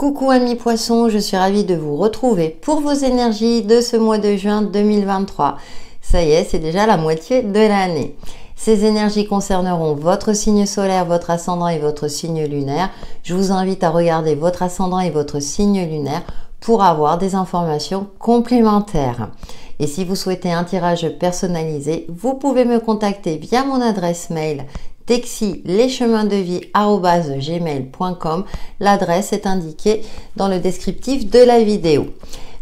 Coucou amis poissons, je suis ravie de vous retrouver pour vos énergies de ce mois de juin 2023. Ça y est, c'est déjà la moitié de l'année. Ces énergies concerneront votre signe solaire, votre ascendant et votre signe lunaire. Je vous invite à regarder votre ascendant et votre signe lunaire pour avoir des informations complémentaires. Et si vous souhaitez un tirage personnalisé, vous pouvez me contacter via mon adresse mail texilecheminsdevie@gmail.com. L'adresse est indiquée dans le descriptif de la vidéo.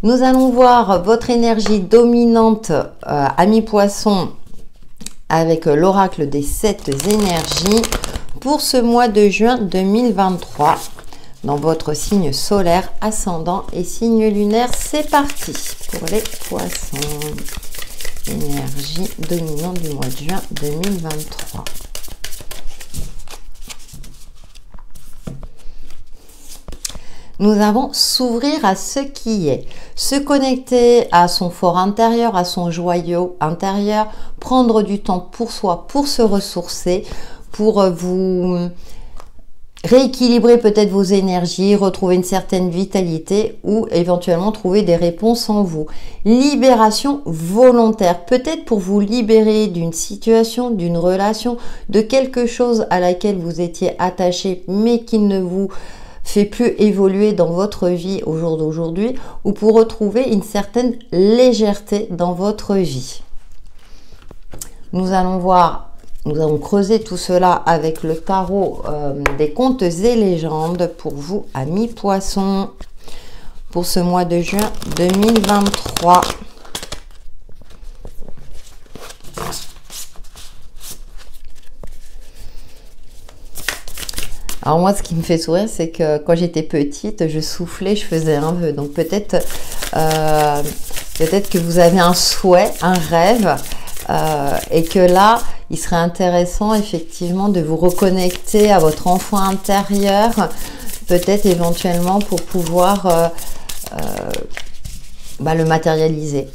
Nous allons voir votre énergie dominante amis poissons avec l'oracle des 7 énergies pour ce mois de juin 2023 dans votre signe solaire, ascendant et signe lunaire. C'est parti pour les poissons. Énergie dominante du mois de juin 2023. Nous avons s'ouvrir à ce qui est, se connecter à son fort intérieur, à son joyau intérieur, prendre du temps pour soi, pour se ressourcer, pour vous rééquilibrer peut-être vos énergies, retrouver une certaine vitalité ou éventuellement trouver des réponses en vous. Libération volontaire, peut-être pour vous libérer d'une situation, d'une relation, de quelque chose à laquelle vous étiez attaché mais qui ne vous fait plus évoluer dans votre vie au jour d'aujourd'hui, ou pour retrouver une certaine légèreté dans votre vie. Nous allons creuser tout cela avec le tarot des contes et légendes pour vous, amis poissons, pour ce mois de juin 2023. Alors moi, ce qui me fait sourire, c'est que quand j'étais petite, je soufflais, je faisais un vœu. Donc peut-être que vous avez un souhait, un rêve, et que là, il serait intéressant effectivement de vous reconnecter à votre enfant intérieur, peut-être éventuellement pour pouvoir le matérialiser.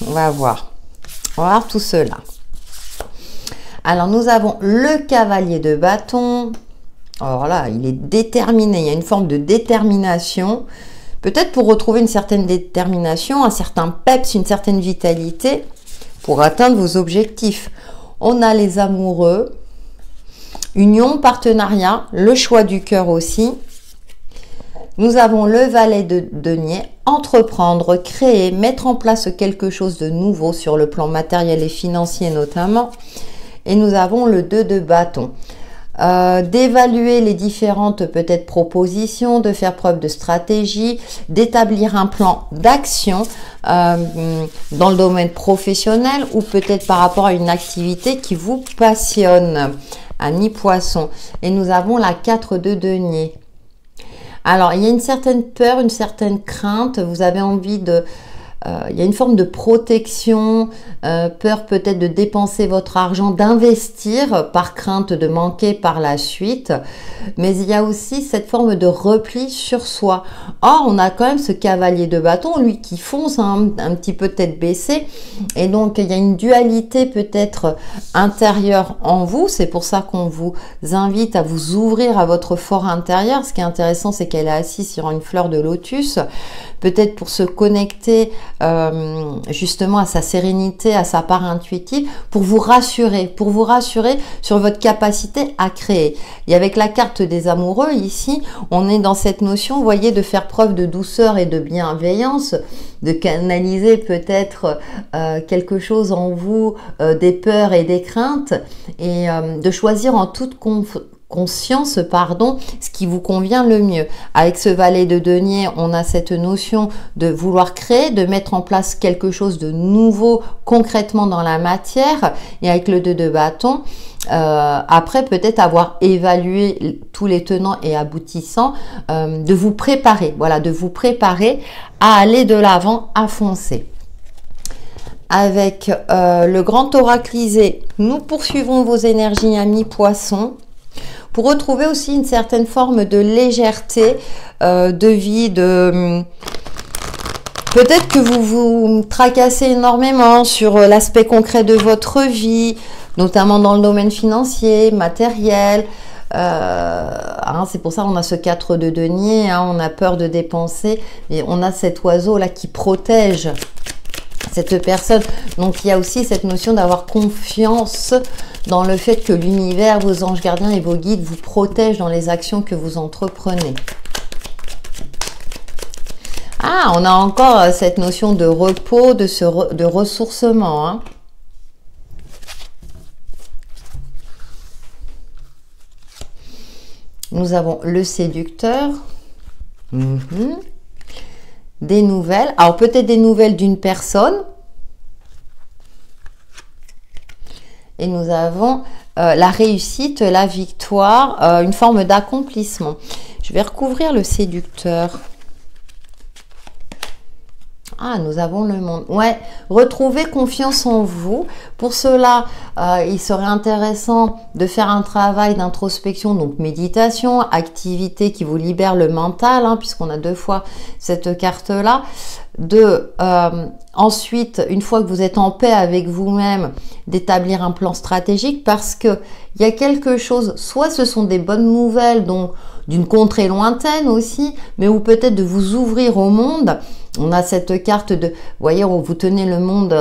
On va voir tout cela. Alors nous avons le cavalier de bâton. Alors là, il est déterminé, il y a une forme de détermination, peut-être pour retrouver une certaine détermination, un certain peps, une certaine vitalité pour atteindre vos objectifs. On a les amoureux, union, partenariat, le choix du cœur aussi. Nous avons le valet de denier, entreprendre, créer, mettre en place quelque chose de nouveau sur le plan matériel et financier notamment. Et nous avons le 2 de bâton. D'évaluer les différentes peut-être propositions, de faire preuve de stratégie, d'établir un plan d'action dans le domaine professionnel ou peut-être par rapport à une activité qui vous passionne, amis poissons. Et nous avons la 4 de denier. Alors, il y a une certaine peur, une certaine crainte, vous avez envie de... il y a une forme de protection, peur peut-être de dépenser votre argent, d'investir par crainte de manquer par la suite. Mais il y a aussi cette forme de repli sur soi. Or, on a quand même ce cavalier de bâton, lui qui fonce un petit peu tête baissée. Et donc, il y a une dualité peut-être intérieure en vous. C'est pour ça qu'on vous invite à vous ouvrir à votre fort intérieur. Ce qui est intéressant, c'est qu'elle est assise sur une fleur de lotus. Peut-être pour se connecter justement à sa sérénité, à sa part intuitive, pour vous rassurer sur votre capacité à créer. Et avec la carte des amoureux ici, on est dans cette notion, vous voyez, de faire preuve de douceur et de bienveillance, de canaliser peut-être quelque chose en vous, des peurs et des craintes, et de choisir en toute conscience, ce qui vous convient le mieux. Avec ce valet de denier, on a cette notion de vouloir créer, de mettre en place quelque chose de nouveau concrètement dans la matière. Et avec le 2 de bâton, après peut-être avoir évalué tous les tenants et aboutissants, de vous préparer, de vous préparer à aller de l'avant, à foncer. Avec le grand oraclisé, nous poursuivons vos énergies, amis poissons, pour retrouver aussi une certaine forme de légèreté de vie, peut-être que vous vous tracassez énormément sur l'aspect concret de votre vie, notamment dans le domaine financier, matériel, Hein, c'est pour ça qu'on a ce 4 de denier, hein, on a peur de dépenser, mais on a cet oiseau là qui protège cette personne. Donc il y a aussi cette notion d'avoir confiance dans le fait que l'univers, vos anges gardiens et vos guides vous protègent dans les actions que vous entreprenez. Ah, on a encore cette notion de repos, de ressourcement, hein. Nous avons le séducteur. Des nouvelles. Alors, peut-être des nouvelles d'une personne. Et nous avons la réussite, la victoire, une forme d'accomplissement. Je vais recouvrir le séducteur. Ah, nous avons le monde. Ouais, retrouvez confiance en vous. Pour cela, il serait intéressant de faire un travail d'introspection, donc méditation, activité qui vous libère le mental, hein, puisqu'on a 2 fois cette carte-là. Ensuite, une fois que vous êtes en paix avec vous-même, d'établir un plan stratégique, parce que il y a quelque chose, soit ce sont des bonnes nouvelles, donc d'une contrée lointaine aussi, mais ou peut-être de vous ouvrir au monde. On a cette carte de, vous voyez, vous tenez le monde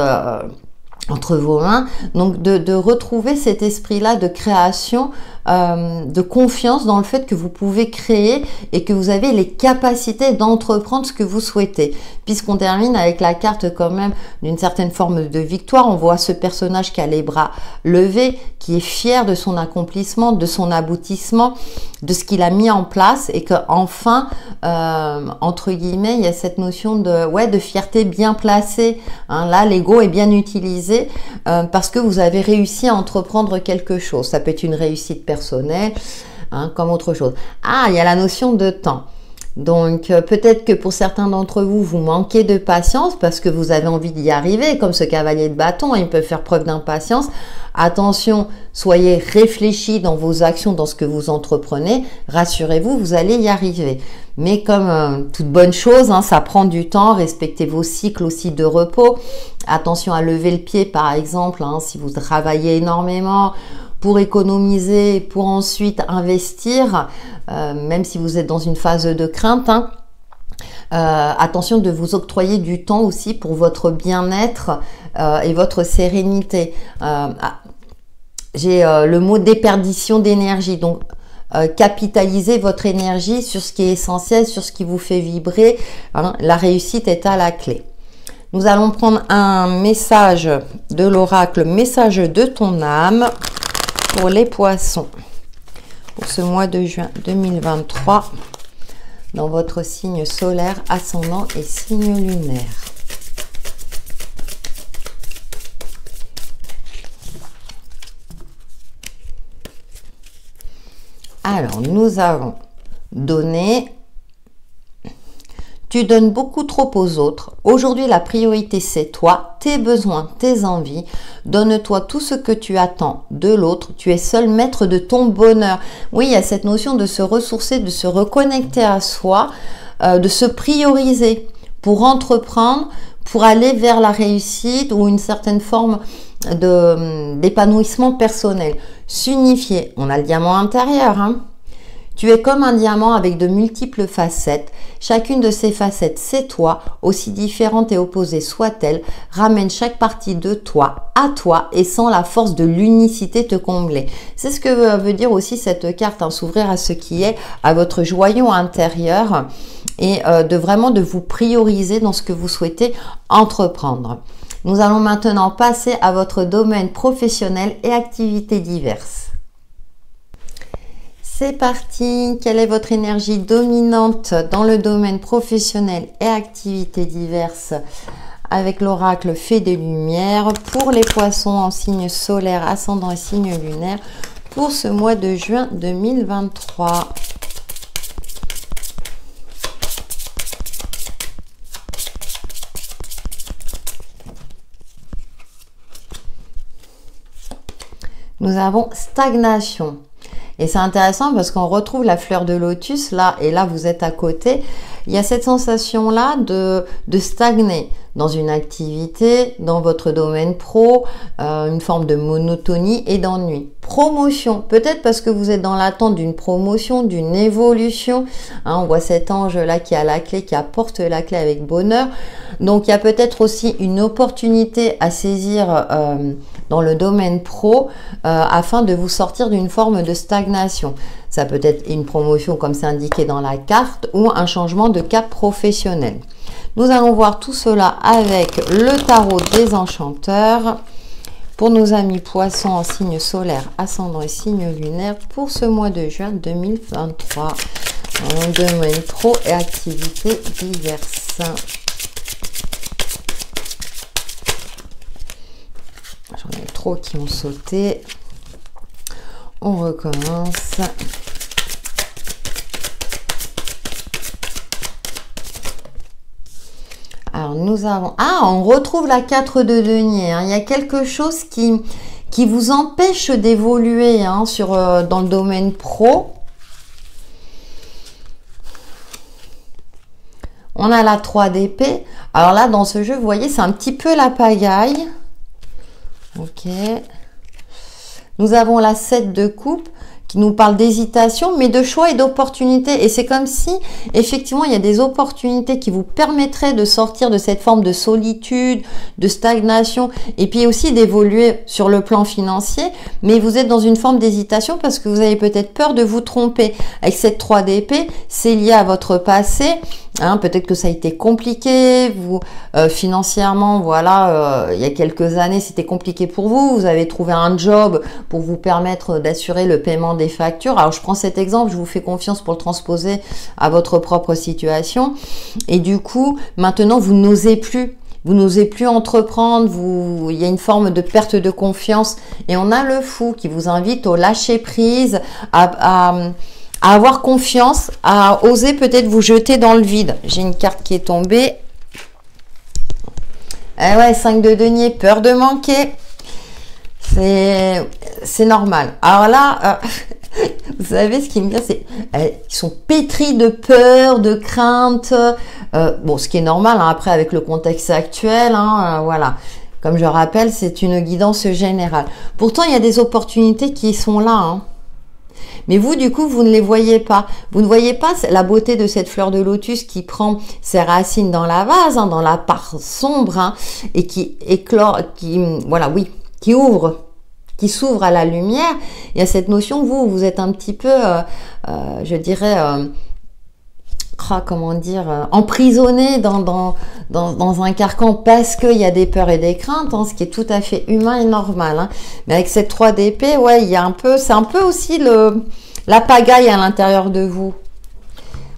entre vos mains, donc de retrouver cet esprit-là de création, de confiance dans le fait que vous pouvez créer et que vous avez les capacités d'entreprendre ce que vous souhaitez. Puisqu'on termine avec la carte quand même d'une certaine forme de victoire, on voit ce personnage qui a les bras levés, qui est fier de son accomplissement, de son aboutissement, de ce qu'il a mis en place et que enfin, entre guillemets, il y a cette notion de fierté bien placée. Hein, là, l'ego est bien utilisé parce que vous avez réussi à entreprendre quelque chose. Ça peut être une réussite personnelle, hein, comme autre chose. Ah, il y a la notion de temps. Donc, peut-être que pour certains d'entre vous, vous manquez de patience parce que vous avez envie d'y arriver, comme ce cavalier de bâton, il peut faire preuve d'impatience. Attention, soyez réfléchis dans vos actions, dans ce que vous entreprenez. Rassurez-vous, vous allez y arriver. Mais comme toute bonne chose, hein, ça prend du temps. Respectez vos cycles aussi de repos. Attention à lever le pied, par exemple, hein, si vous travaillez énormément, pour économiser, pour ensuite investir, même si vous êtes dans une phase de crainte, hein. Attention de vous octroyer du temps aussi pour votre bien-être et votre sérénité. J'ai le mot déperdition d'énergie, donc capitalisez votre énergie sur ce qui est essentiel, sur ce qui vous fait vibrer, hein. La réussite est à la clé. Nous allons prendre un message de l'oracle, message de ton âme, pour les poissons, pour ce mois de juin 2023, dans votre signe solaire, ascendant et signe lunaire. Alors, nous avons donné. Tu donnes beaucoup trop aux autres. Aujourd'hui, la priorité, c'est toi, tes besoins, tes envies. Donne-toi tout ce que tu attends de l'autre. Tu es seul maître de ton bonheur. Oui, il y a cette notion de se ressourcer, de se reconnecter à soi, de se prioriser pour entreprendre, pour aller vers la réussite ou une certaine forme d'épanouissement personnel. S'unifier. On a le diamant intérieur, hein. Tu es comme un diamant avec de multiples facettes. Chacune de ces facettes, c'est toi, aussi différente et opposée soit-elle. Ramène chaque partie de toi à toi et sans la force de l'unicité te combler. C'est ce que veut dire aussi cette carte, hein, s'ouvrir à ce qui est, à votre joyau intérieur et de vous prioriser dans ce que vous souhaitez entreprendre. Nous allons maintenant passer à votre domaine professionnel et activités diverses. C'est parti. Quelle est votre énergie dominante dans le domaine professionnel et activités diverses avec l'oracle Fée des Lumières pour les poissons en signe solaire, ascendant et signe lunaire pour ce mois de juin 2023. Nous avons stagnation. Et c'est intéressant parce qu'on retrouve la fleur de lotus là, et là vous êtes à côté. Il y a cette sensation là de stagner, dans une activité, dans votre domaine pro, une forme de monotonie et d'ennui. Promotion, peut-être parce que vous êtes dans l'attente d'une promotion, d'une évolution. Hein, on voit cet ange là qui a la clé, qui apporte la clé avec bonheur. Donc il y a peut-être aussi une opportunité à saisir dans le domaine pro afin de vous sortir d'une forme de stagnation. Ça peut être une promotion comme c'est indiqué dans la carte ou un changement de cap professionnel. Nous allons voir tout cela avec le tarot des enchanteurs pour nos amis poissons en signe solaire, ascendant et signe lunaire pour ce mois de juin 2023. En domaine pro et activités diverses. J'en ai trop qui ont sauté. On recommence. Alors, nous avons... Ah, on retrouve la 4 de denier. Hein. Il y a quelque chose qui vous empêche d'évoluer hein, dans le domaine pro. On a la 3 d'épée. Alors là, dans ce jeu, vous voyez, c'est un petit peu la pagaille. Ok. Nous avons la 7 de coupe qui nous parle d'hésitation, mais de choix et d'opportunités. Et c'est comme si, effectivement, il y a des opportunités qui vous permettraient de sortir de cette forme de solitude, de stagnation, et puis aussi d'évoluer sur le plan financier. Mais vous êtes dans une forme d'hésitation parce que vous avez peut-être peur de vous tromper. Avec cette 3 d'épée, c'est lié à votre passé. Hein, peut-être que ça a été compliqué, vous financièrement, voilà, il y a quelques années, c'était compliqué pour vous. Vous avez trouvé un job pour vous permettre d'assurer le paiement des factures. Alors, je prends cet exemple, je vous fais confiance pour le transposer à votre propre situation. Et du coup, maintenant, vous n'osez plus. Vous n'osez plus entreprendre, il y a une forme de perte de confiance. Et on a le fou qui vous invite au lâcher prise, à avoir confiance, à oser peut-être vous jeter dans le vide. J'ai une carte qui est tombée. Eh ouais, 5 de denier, peur de manquer. C'est normal. Alors là, vous savez ce qui me vient, c'est ils sont pétris de peur, de crainte. Bon, ce qui est normal, hein, après avec le contexte actuel, hein, voilà. Comme je rappelle, c'est une guidance générale. Pourtant, il y a des opportunités qui sont là, hein. Mais vous, du coup, vous ne les voyez pas. Vous ne voyez pas la beauté de cette fleur de lotus qui prend ses racines dans la vase, hein, dans la part sombre, hein, et qui éclore, voilà, oui, qui ouvre, qui s'ouvre à la lumière. Il y a cette notion, vous êtes un petit peu, je dirais, comment dire, emprisonné dans un carcan parce qu'il y a des peurs et des craintes, hein, ce qui est tout à fait humain et normal. Hein. Mais avec cette 3 d'épée, ouais, il y a un peu, c'est un peu aussi la pagaille à l'intérieur de vous.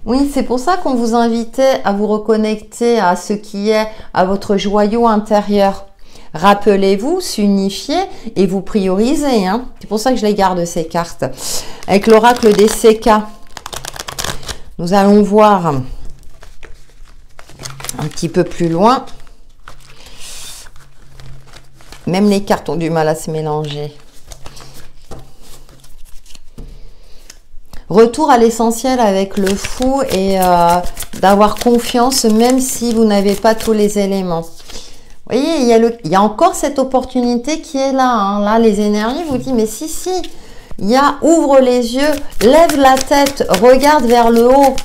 Oui, c'est pour ça qu'on vous invitait à vous reconnecter à ce qui est, à votre joyau intérieur. Rappelez-vous, s'unifier et vous prioriser. Hein. C'est pour ça que je les garde, ces cartes. Avec l'oracle des CK. Nous allons voir un petit peu plus loin. Même les cartes ont du mal à se mélanger. Retour à l'essentiel avec le fou et d'avoir confiance même si vous n'avez pas tous les éléments. Vous voyez, il y a encore cette opportunité qui est là. Hein. Là, les énergies vous disent, mais si, ouvre les yeux, lève la tête, regarde vers le haut.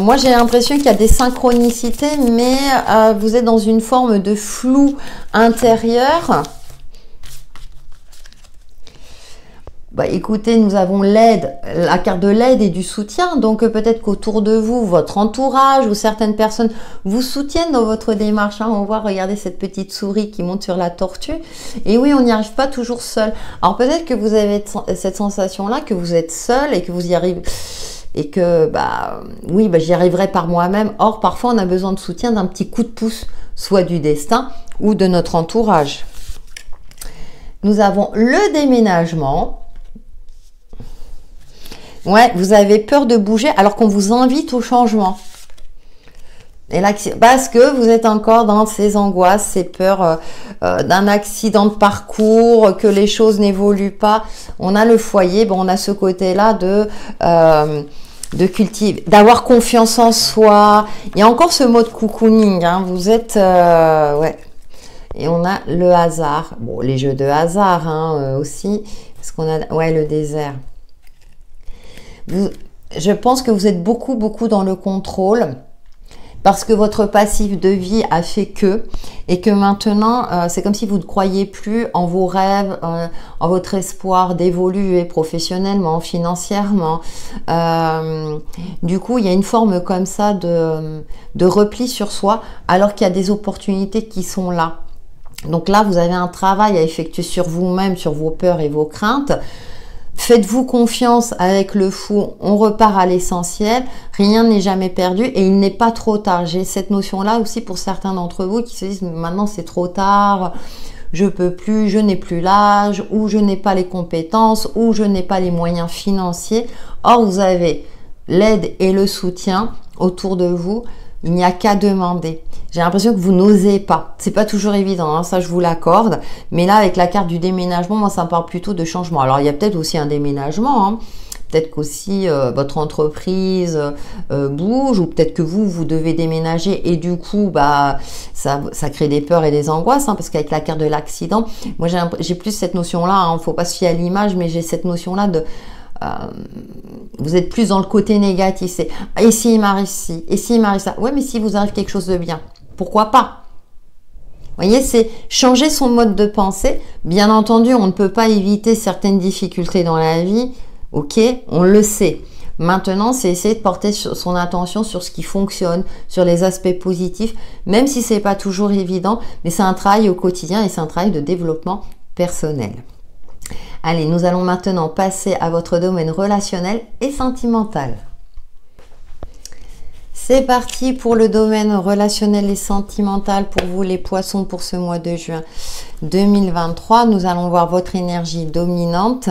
Moi, j'ai l'impression qu'il y a des synchronicités, mais vous êtes dans une forme de flou intérieur. Bah, écoutez, nous avons l'aide, la carte de l'aide et du soutien. Donc, peut-être qu'autour de vous, votre entourage ou certaines personnes vous soutiennent dans votre démarche. Hein. On voit, regardez cette petite souris qui monte sur la tortue. Et oui, on n'y arrive pas toujours seul. Alors, peut-être que vous avez cette sensation-là, que vous êtes seul et que vous y arrivez... Et que, oui, j'y arriverai par moi-même. Or, parfois, on a besoin de soutien, d'un petit coup de pouce, soit du destin ou de notre entourage. Nous avons le déménagement. Ouais, vous avez peur de bouger alors qu'on vous invite au changement. Et là, parce que vous êtes encore dans ces angoisses, ces peurs d'un accident de parcours, que les choses n'évoluent pas. On a le foyer, bon, on a ce côté-là de de cultiver, d'avoir confiance en soi. Il y a encore ce mot de cocooning, hein, vous êtes... ouais. Et on a le hasard. Bon, les jeux de hasard hein, aussi. Parce qu'on a... Ouais, le désert. Je pense que vous êtes beaucoup dans le contrôle. Parce que votre passif de vie a fait que, et que maintenant, c'est comme si vous ne croyez plus en vos rêves, en votre espoir d'évoluer professionnellement, financièrement. Du coup, il y a une forme comme ça de repli sur soi, alors qu'il y a des opportunités qui sont là. Donc là, vous avez un travail à effectuer sur vous-même, sur vos peurs et vos craintes. Faites-vous confiance avec le fou, on repart à l'essentiel, rien n'est jamais perdu et il n'est pas trop tard. J'ai cette notion-là aussi pour certains d'entre vous qui se disent maintenant c'est trop tard, je peux plus, je n'ai plus l'âge, ou je n'ai pas les compétences, ou je n'ai pas les moyens financiers. Or, vous avez l'aide et le soutien autour de vous. Il n'y a qu'à demander. J'ai l'impression que vous n'osez pas. C'est pas toujours évident, hein, ça je vous l'accorde. Mais là, avec la carte du déménagement, moi ça me parle plutôt de changement. Alors il y a peut-être aussi un déménagement. Hein. Peut-être qu'aussi votre entreprise bouge, ou peut-être que vous devez déménager et du coup, bah ça crée des peurs et des angoisses, hein, parce qu'avec la carte de l'accident, moi j'ai plus cette notion-là. Hein, faut pas se fier à l'image, mais j'ai cette notion-là de vous êtes plus dans le côté négatif, c'est et si il m'arrive ci, et si il m'arrive ça. Ouais, mais si vous arrive quelque chose de bien, pourquoi pas? Vous voyez, c'est changer son mode de pensée. Bien entendu, on ne peut pas éviter certaines difficultés dans la vie, ok, on le sait. Maintenant, c'est essayer de porter son attention sur ce qui fonctionne, sur les aspects positifs, même si c'est pas toujours évident, mais c'est un travail au quotidien et c'est un travail de développement personnel. Allez, nous allons maintenant passer à votre domaine relationnel et sentimental. C'est parti pour le domaine relationnel et sentimental pour vous les poissons pour ce mois de juin 2023. Nous allons voir votre énergie dominante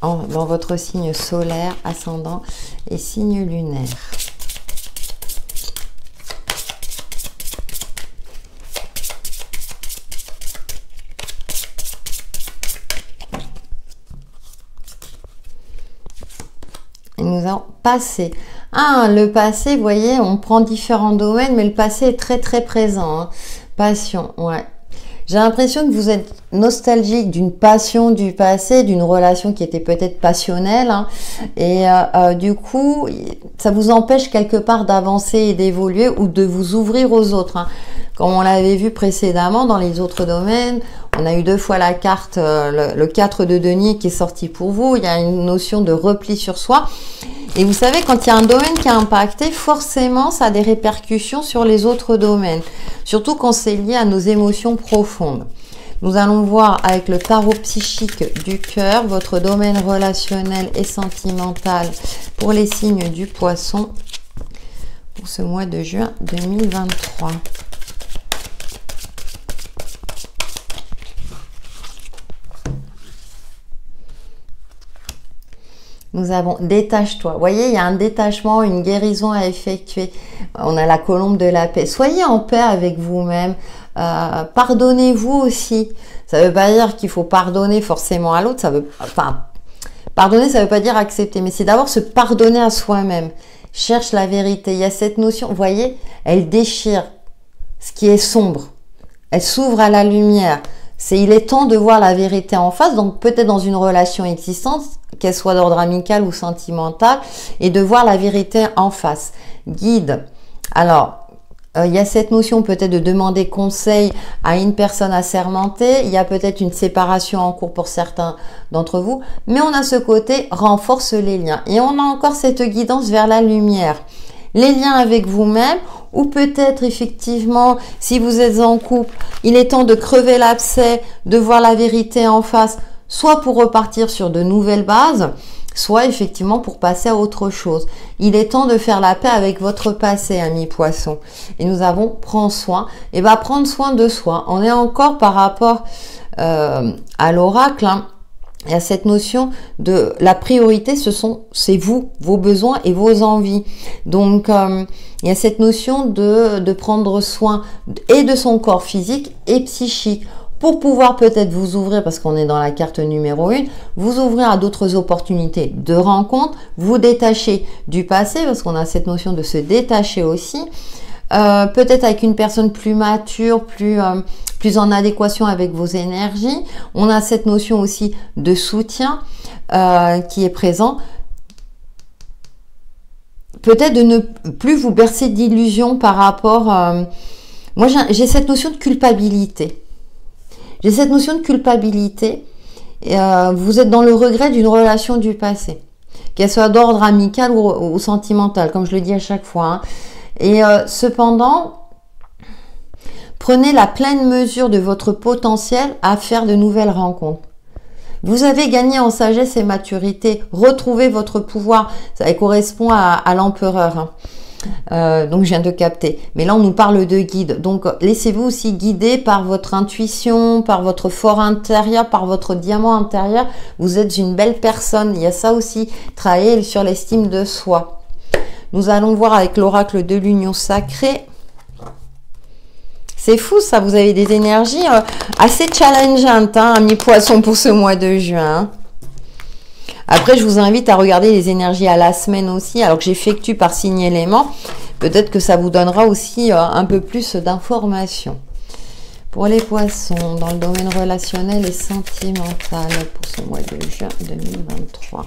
dans votre signe solaire, ascendant et signe lunaire. Nous allons passer. Ah, le passé, vous voyez, on prend différents domaines, mais le passé est très présent. Hein. Passion, ouais. J'ai l'impression que vous êtes nostalgique d'une passion du passé, d'une relation qui était peut-être passionnelle. Hein, et du coup, ça vous empêche quelque part d'avancer et d'évoluer ou de vous ouvrir aux autres. Hein. Comme on l'avait vu précédemment dans les autres domaines, on a eu 2 fois la carte, le 4 de denier qui est sorti pour vous. Il y a une notion de repli sur soi. Et vous savez, quand il y a un domaine qui a impacté, forcément, ça a des répercussions sur les autres domaines. Surtout quand c'est lié à nos émotions profondes. Nous allons voir avec le tarot psychique du cœur, votre domaine relationnel et sentimental pour les signes du poisson pour ce mois de juin 2023. Nous avons détache-toi. Vous voyez, il y a un détachement, une guérison à effectuer. On a la colombe de la paix. Soyez en paix avec vous-même. Pardonnez-vous aussi. Ça ne veut pas dire qu'il faut pardonner forcément à l'autre. Pardonner, ça ne veut pas dire accepter. Mais c'est d'abord se pardonner à soi-même. Cherche la vérité. Il y a cette notion, vous voyez, elle déchire ce qui est sombre. Elle s'ouvre à la lumière. Il est temps de voir la vérité en face. Donc peut-être dans une relation existante, qu'elle soit d'ordre amical ou sentimental, et de voir la vérité en face. Guide. Alors, il y a cette notion peut-être de demander conseil à une personne assermentée. Il y a peut-être une séparation en cours pour certains d'entre vous. Mais on a ce côté renforce les liens. Et on a encore cette guidance vers la lumière. Les liens avec vous-même, ou peut-être effectivement, si vous êtes en couple, il est temps de crever l'abcès, de voir la vérité en face, soit pour repartir sur de nouvelles bases, soit effectivement pour passer à autre chose. Il est temps de faire la paix avec votre passé, ami poisson. Et nous avons prends soin. Et bien prendre soin de soi. On est encore par rapport à l'oracle. Hein. Il y a cette notion de la priorité, c'est vous, vos besoins et vos envies. Donc il y a cette notion de prendre soin et de son corps physique et psychique. pour pouvoir peut-être vous ouvrir, parce qu'on est dans la carte numéro 1, vous ouvrir à d'autres opportunités de rencontres, vous détacher du passé, parce qu'on a cette notion de se détacher aussi, peut-être avec une personne plus mature, plus en adéquation avec vos énergies. On a cette notion aussi de soutien qui est présent. Peut-être de ne plus vous bercer d'illusions par rapport... moi, j'ai cette notion de culpabilité. J'ai cette notion de culpabilité. Vous êtes dans le regret d'une relation du passé, qu'elle soit d'ordre amical ou sentimental, comme je le dis à chaque fois. Hein. Et cependant, prenez la pleine mesure de votre potentiel à faire de nouvelles rencontres. Vous avez gagné en sagesse et maturité. Retrouvez votre pouvoir. Ça correspond à l'empereur. Hein. Donc je viens de capter. Mais là on nous parle de guide. Donc laissez-vous aussi guider par votre intuition, par votre fort intérieur, par votre diamant intérieur. Vous êtes une belle personne. Il y a ça aussi. Travailler sur l'estime de soi. Nous allons voir avec l'oracle de l'union sacrée. C'est fou ça, vous avez des énergies assez challengeantes, hein, mes poissons, pour ce mois de juin. Après, je vous invite à regarder les énergies à la semaine aussi, alors que j'effectue par signe élément. Peut-être que ça vous donnera aussi un peu plus d'informations. Pour les poissons, dans le domaine relationnel et sentimental, pour ce mois de juin 2023.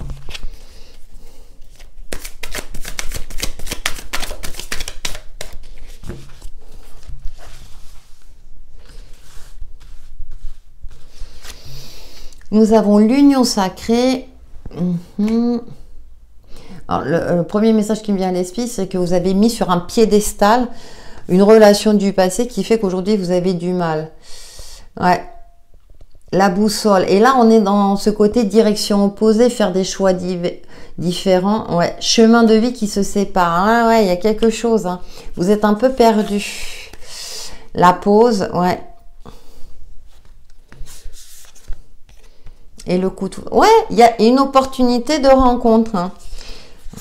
Nous avons l'union sacrée. Alors, le premier message qui me vient à l'esprit, c'est que vous avez mis sur un piédestal une relation du passé qui fait qu'aujourd'hui, vous avez du mal. Ouais. La boussole. Et là, on est dans ce côté direction opposée, faire des choix différents. Ouais. Chemin de vie qui se sépare. Ah, ouais, il y a quelque chose. Hein. Vous êtes un peu perdu. La pause, ouais. Et le coup de... Ouais, il y a une opportunité de rencontre. Hein.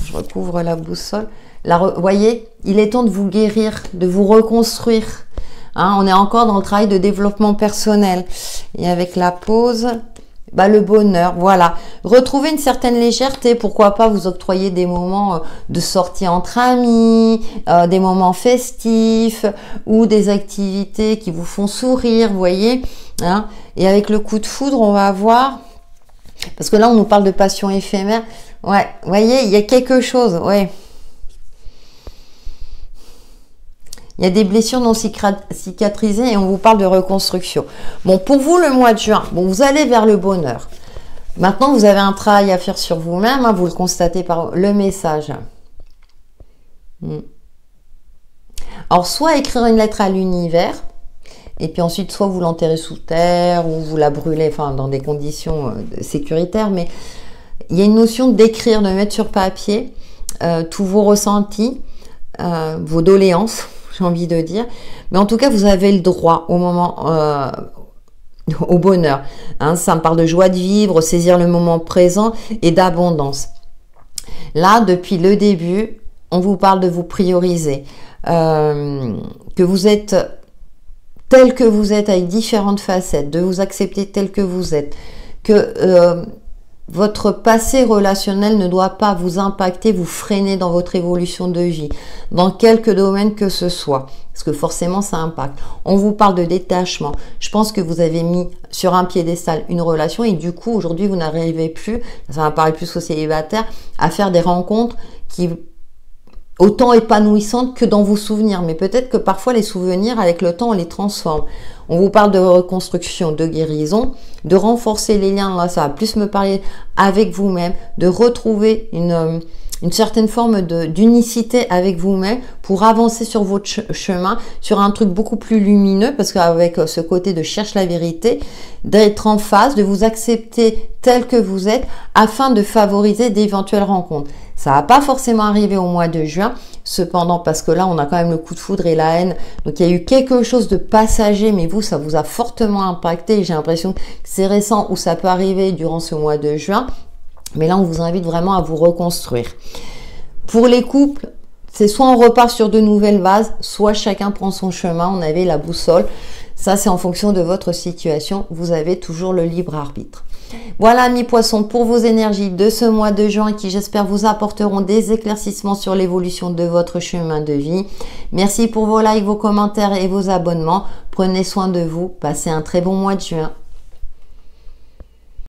Je recouvre la boussole. Vous voyez, il est temps de vous guérir, de vous reconstruire. Hein, on est encore dans le travail de développement personnel. Et avec la pause, bah, le bonheur, voilà. Retrouvez une certaine légèreté. Pourquoi pas vous octroyer des moments de sortie entre amis, des moments festifs ou des activités qui vous font sourire, vous voyez. Hein. Et avec le coup de foudre, on va voir... Parce que là, on nous parle de passion éphémère. Ouais, vous voyez, il y a quelque chose, ouais. Il y a des blessures non cicatrisées et on vous parle de reconstruction. Bon, pour vous, le mois de juin, bon, vous allez vers le bonheur. Maintenant, vous avez un travail à faire sur vous-même, hein, vous le constatez par le message. Alors, soit écrire une lettre à l'univers, et puis ensuite, soit vous l'enterrez sous terre ou vous la brûlez, enfin, dans des conditions sécuritaires. Mais il y a une notion d'écrire, de mettre sur papier tous vos ressentis, vos doléances, j'ai envie de dire. Mais en tout cas, vous avez le droit au moment, au bonheur. Hein, ça me parle de joie de vivre, saisir le moment présent et d'abondance. Là, depuis le début, on vous parle de vous prioriser, que vous êtes... tel que vous êtes, avec différentes facettes, de vous accepter tel que vous êtes, que votre passé relationnel ne doit pas vous impacter, vous freiner dans votre évolution de vie, dans quelque domaine que ce soit, parce que forcément ça impacte. On vous parle de détachement. Je pense que vous avez mis sur un piédestal une relation et du coup aujourd'hui vous n'arrivez plus, ça m'apparaît plus aux célibataires, à faire des rencontres qui autant épanouissantes que dans vos souvenirs. Mais peut-être que parfois les souvenirs, avec le temps, on les transforme. On vous parle de reconstruction, de guérison, de renforcer les liens. Là, ça va plus me parler avec vous-même, de retrouver une certaine forme d'unicité avec vous-même pour avancer sur votre chemin, sur un truc beaucoup plus lumineux, parce qu'avec ce côté de cherche la vérité, d'être en phase, de vous accepter tel que vous êtes, afin de favoriser d'éventuelles rencontres. Ça va pas forcément arriver au mois de juin, cependant, parce que là, on a quand même le coup de foudre et la haine. Donc, il y a eu quelque chose de passager, mais vous, ça vous a fortement impacté. J'ai l'impression que c'est récent ou ça peut arriver durant ce mois de juin. Mais là, on vous invite vraiment à vous reconstruire. Pour les couples, c'est soit on repart sur de nouvelles bases, soit chacun prend son chemin. On avait la boussole. Ça, c'est en fonction de votre situation. Vous avez toujours le libre arbitre. Voilà, amis poissons, pour vos énergies de ce mois de juin qui, j'espère, vous apporteront des éclaircissements sur l'évolution de votre chemin de vie. Merci pour vos likes, vos commentaires et vos abonnements. Prenez soin de vous. Passez un très bon mois de juin.